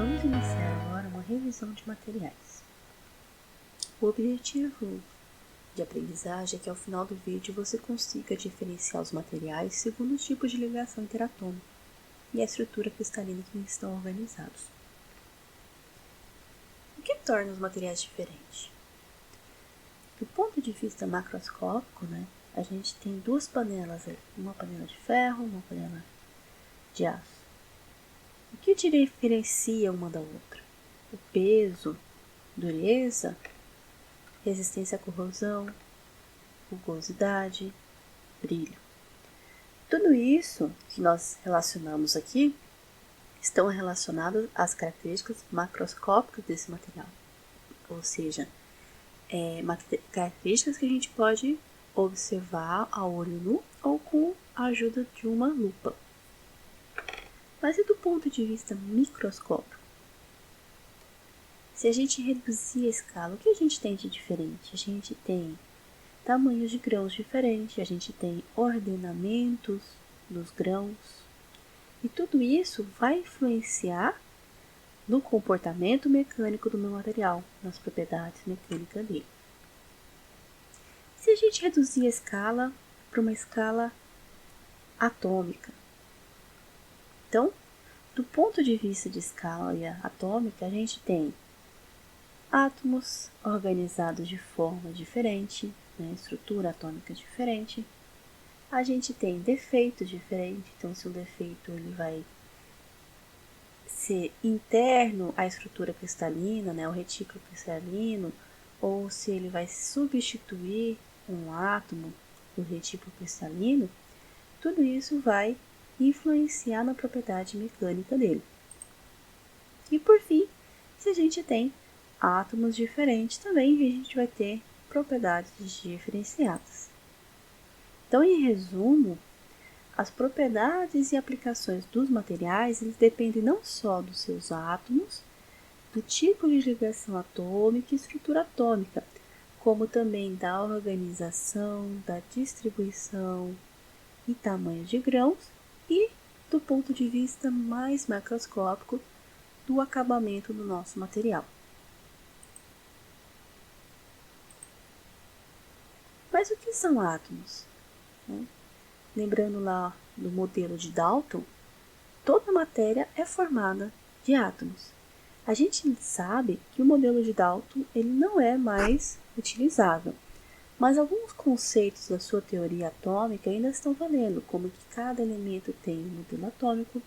Vamos iniciar agora uma revisão de materiais. O objetivo de aprendizagem é que ao final do vídeo você consiga diferenciar os materiais segundo os tipos de ligação interatômica e a estrutura cristalina que estão organizados. O que torna os materiais diferentes? Do ponto de vista macroscópico, a gente tem duas panelas aí, uma panela de ferro, uma panela de aço. O que diferencia uma da outra? O peso, dureza, resistência à corrosão, rugosidade, brilho. Tudo isso que nós relacionamos aqui estão relacionados às características macroscópicas desse material, ou seja, características que a gente pode observar a olho nu ou com a ajuda de uma lupa. Mas e do ponto de vista microscópico? Se a gente reduzir a escala, o que a gente tem de diferente? A gente tem tamanhos de grãos diferentes, a gente tem ordenamentos dos grãos, e tudo isso vai influenciar no comportamento mecânico do meu material, nas propriedades mecânicas dele. Se a gente reduzir a escala para uma escala atômica, então, do ponto de vista de escala atômica, a gente tem átomos organizados de forma diferente, estrutura atômica diferente. A gente tem defeitos diferentes, então se um defeito ele vai ser interno à estrutura cristalina, o retículo cristalino, ou se ele vai substituir um átomo do retículo cristalino, tudo isso vai influenciar na propriedade mecânica dele. E por fim, se a gente tem átomos diferentes, também a gente vai ter propriedades diferenciadas. Então, em resumo, as propriedades e aplicações dos materiais eles dependem não só dos seus átomos, do tipo de ligação atômica e estrutura atômica, como também da organização, da distribuição e tamanho de grãos e, do ponto de vista mais macroscópico, do acabamento do nosso material. Mas o que são átomos? Lembrando lá do modelo de Dalton, toda matéria é formada de átomos. A gente sabe que o modelo de Dalton ele não é mais utilizável, mas alguns conceitos da sua teoria atômica ainda estão valendo, como que cada elemento tem um modelo atômico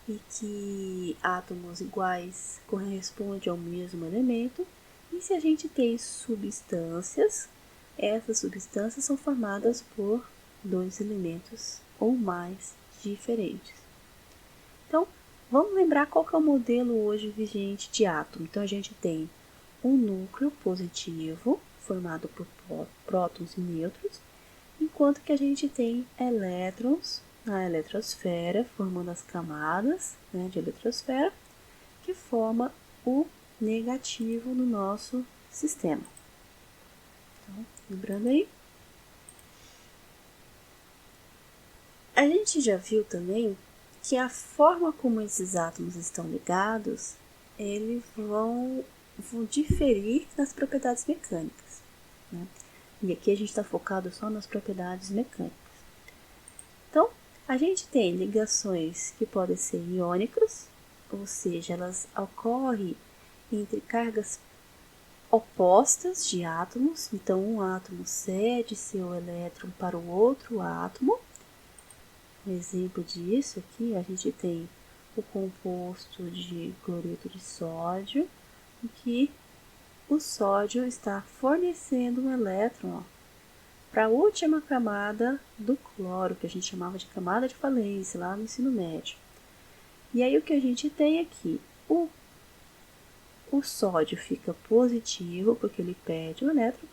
e que átomos iguais correspondem ao mesmo elemento, e se a gente tem substâncias, essas substâncias são formadas por dois elementos ou mais diferentes. Então, vamos lembrar qual que é o modelo hoje vigente de átomo. Então, a gente tem um núcleo positivo, formado por prótons e nêutrons, enquanto que a gente tem elétrons na eletrosfera, formando as camadas de eletrosfera, que forma o negativo no nosso sistema. Então, lembrando aí. A gente já viu também que a forma como esses átomos estão ligados, eles vão diferir nas propriedades mecânicas. E aqui a gente está focado só nas propriedades mecânicas. Então, a gente tem ligações que podem ser iônicas, ou seja, elas ocorrem entre cargas opostas de átomos. Então, um átomo cede seu elétron para o outro átomo. Um exemplo disso aqui, a gente tem o composto de cloreto de sódio, em que o sódio está fornecendo um elétron para a última camada do cloro, que a gente chamava de camada de valência, lá no ensino médio. E aí o que a gente tem aqui? O sódio fica positivo, porque ele perde o elétron,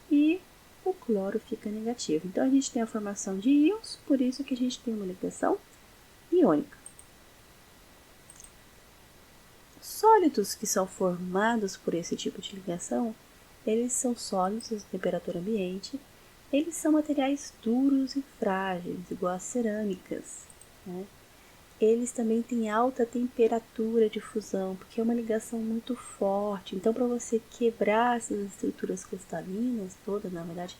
e o cloro fica negativo. Então, a gente tem a formação de íons, por isso que a gente tem uma ligação iônica. Sólidos que são formados por esse tipo de ligação, eles são sólidos a temperatura ambiente, eles são materiais duros e frágeis, igual às cerâmicas. eles também têm alta temperatura de fusão, porque é uma ligação muito forte. Então, para você quebrar essas estruturas cristalinas todas, na verdade,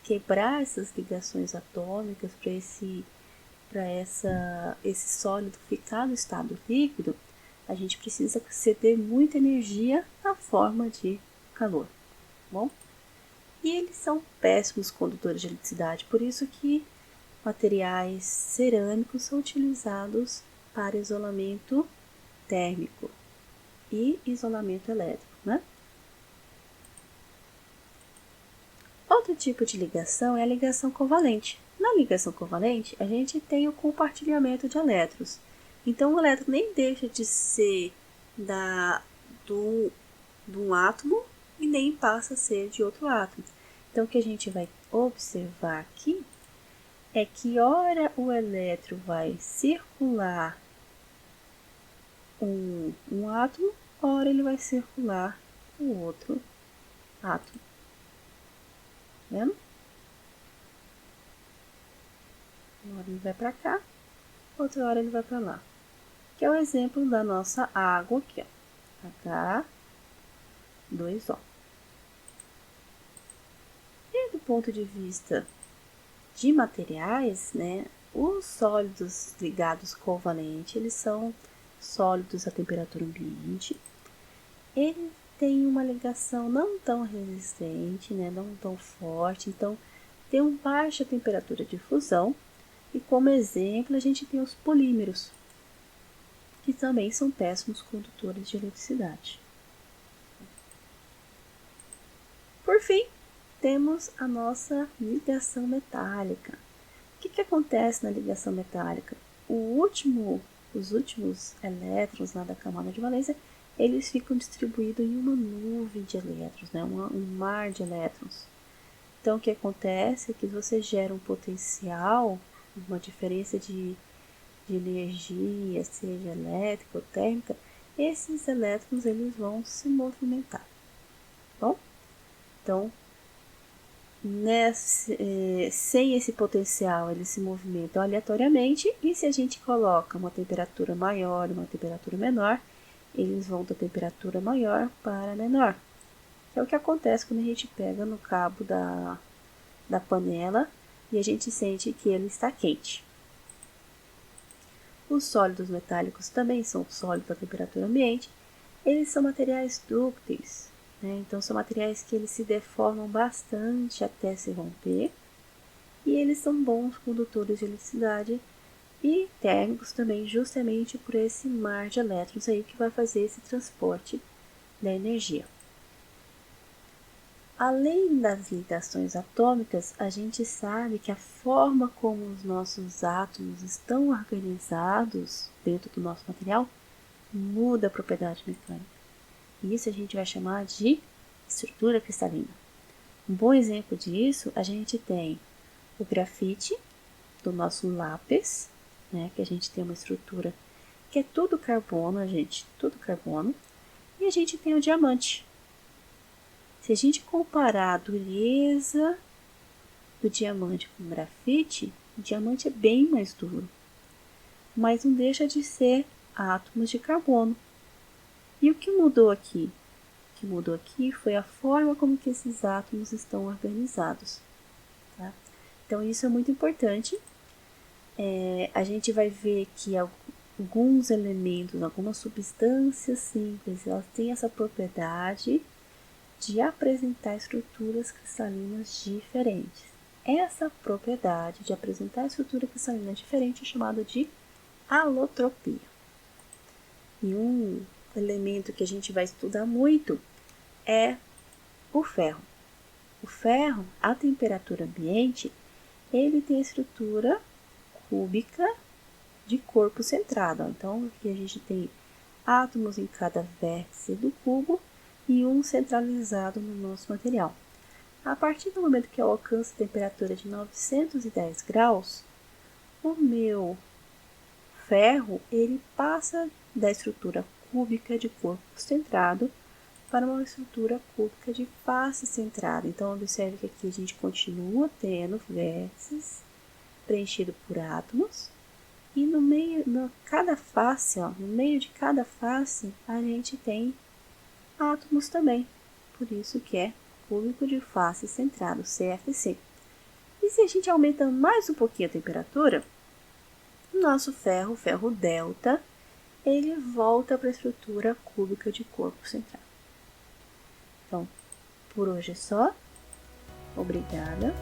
quebrar essas ligações atômicas para esse sólido ficar no estado líquido, a gente precisa ceder muita energia na forma de calor, tá bom? E eles são péssimos condutores de eletricidade, por isso que materiais cerâmicos são utilizados para isolamento térmico e isolamento elétrico, né? Outro tipo de ligação é a ligação covalente. Na ligação covalente, a gente tem o compartilhamento de elétrons. Então, o elétron nem deixa de ser de um átomo e nem passa a ser de outro átomo. Então, o que a gente vai observar aqui é que ora o elétron vai circular um átomo, ora ele vai circular o outro átomo. Vendo? Uma hora ele vai para cá, outra hora ele vai para lá. Que é o exemplo da nossa água aqui, ó. H2O. E do ponto de vista de materiais, né, os sólidos ligados covalente, eles são sólidos à temperatura ambiente. Ele tem uma ligação não tão resistente, né, não tão forte, então tem uma baixa temperatura de fusão. E como exemplo, a gente tem os polímeros, que também são péssimos condutores de eletricidade. Por fim, temos a nossa ligação metálica. O que acontece na ligação metálica? Os últimos elétrons lá da camada de valência, eles ficam distribuídos em uma nuvem de elétrons, né? Um mar de elétrons. Então, o que acontece é que você gera um potencial, uma diferença de energia, seja elétrica ou térmica, esses elétrons eles vão se movimentar. Bom, então, sem esse potencial, eles se movimentam aleatoriamente, e se a gente coloca uma temperatura maior e uma temperatura menor, eles vão da temperatura maior para menor. Que é o que acontece quando a gente pega no cabo da panela e a gente sente que ele está quente. Os sólidos metálicos também são sólidos à temperatura ambiente. Eles são materiais dúcteis, né? Então são materiais que eles se deformam bastante até se romper. E eles são bons condutores de eletricidade e térmicos também, justamente por esse mar de elétrons aí que vai fazer esse transporte da energia. Além das ligações atômicas, a gente sabe que a forma como os nossos átomos estão organizados dentro do nosso material muda a propriedade mecânica. Isso a gente vai chamar de estrutura cristalina. Um bom exemplo disso, a gente tem o grafite do nosso lápis, né, que a gente tem uma estrutura que é tudo carbono, tudo carbono, e a gente tem o diamante. Se a gente comparar a dureza do diamante com o grafite, o diamante é bem mais duro, mas não deixa de ser átomos de carbono. E o que mudou aqui? O que mudou aqui foi a forma como que esses átomos estão organizados. Tá? Então isso é muito importante. A gente vai ver que alguns elementos, algumas substâncias simples, elas têm essa propriedade de apresentar estruturas cristalinas diferentes. Essa propriedade de apresentar estrutura cristalina diferente é chamada de alotropia. E um elemento que a gente vai estudar muito é o ferro. O ferro, à temperatura ambiente, ele tem a estrutura cúbica de corpo centrado. Então, aqui a gente tem átomos em cada vértice do cubo e um centralizado no nosso material. A partir do momento que eu alcanço a temperatura de 910 graus, o meu ferro ele passa da estrutura cúbica de corpo centrado para uma estrutura cúbica de face centrada. Então, observe que aqui a gente continua tendo vértices preenchidos por átomos, E no meio, cada face, ó, no meio de cada face, a gente tem átomos também. Por isso que é cúbico de face centrado, CFC. E se a gente aumenta mais um pouquinho a temperatura, o nosso ferro, o ferro delta, ele volta para a estrutura cúbica de corpo central. Então, por hoje é só. Obrigada.